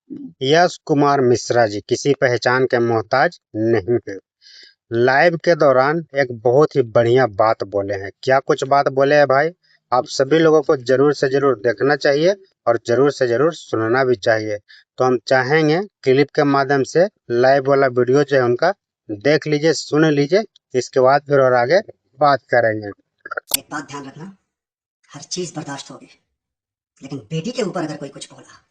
यश कुमार मिश्रा जी किसी पहचान के मोहताज नहीं है। लाइव के दौरान एक बहुत ही बढ़िया बात बोले हैं। क्या कुछ बात बोले हैं भाई, आप सभी लोगों को जरूर से जरूर देखना चाहिए और जरूर से जरूर सुनना भी चाहिए। तो हम चाहेंगे क्लिप के माध्यम से लाइव वाला वीडियो जो है उनका देख लीजिए, सुन लीजिए, इसके बाद फिर और आगे बात करेंगे। एक बात ध्यान रखना, हर चीज बर्दाश्त होगी, लेकिन बेटी के ऊपर अगर कोई कुछ बोला,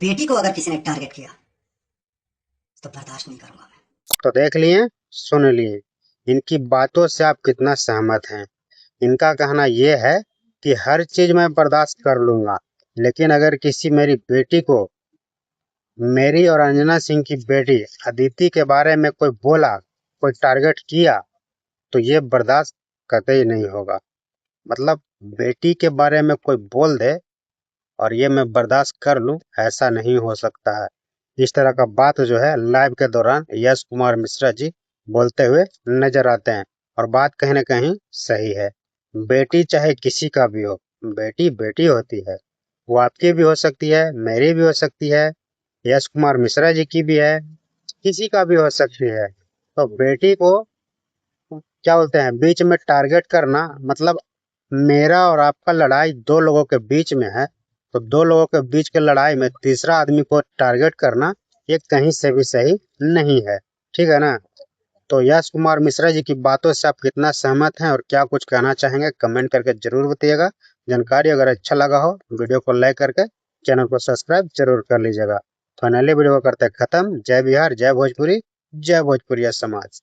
बेटी को अगर किसी ने टारगेट किया तो बर्दाश्त नहीं करूंगा मैं। तो देख लिए, सुन लिए, इनकी बातों से आप कितना सहमत हैं। इनका कहना यह है कि हर चीज मैं बर्दाश्त कर लूंगा, लेकिन अगर किसी मेरी बेटी को, मेरी और अंजना सिंह की बेटी अदिति के बारे में कोई बोला, कोई टारगेट किया, तो ये बर्दाश्त कतई नहीं होगा। मतलब बेटी के बारे में कोई बोल दे और ये मैं बर्दाश्त कर लूं, ऐसा नहीं हो सकता है। इस तरह का बात जो है लाइव के दौरान यश कुमार मिश्रा जी बोलते हुए नजर आते हैं, और बात कहीं ना कहीं सही है। बेटी चाहे किसी का भी हो, बेटी बेटी होती है। वो आपकी भी हो सकती है, मेरी भी हो सकती है, यश कुमार मिश्रा जी की भी है, किसी का भी हो सकती है। तो बेटी को क्या बोलते हैं, बीच में टारगेट करना, मतलब मेरा और आपका लड़ाई दो लोगों के बीच में है, तो दो लोगों के बीच के लड़ाई में तीसरा आदमी को टारगेट करना ये कहीं से भी सही नहीं है। ठीक है ना। तो यश कुमार मिश्रा जी की बातों से आप कितना सहमत हैं और क्या कुछ कहना चाहेंगे, कमेंट करके जरूर बताइएगा। जानकारी अगर अच्छा लगा हो वीडियो को लाइक करके चैनल को सब्सक्राइब जरूर कर लीजिएगा। फाइनली वीडियो को करते खत्म। जय बिहार, जय भोजपुरी, जय भोजपुरिया समाज।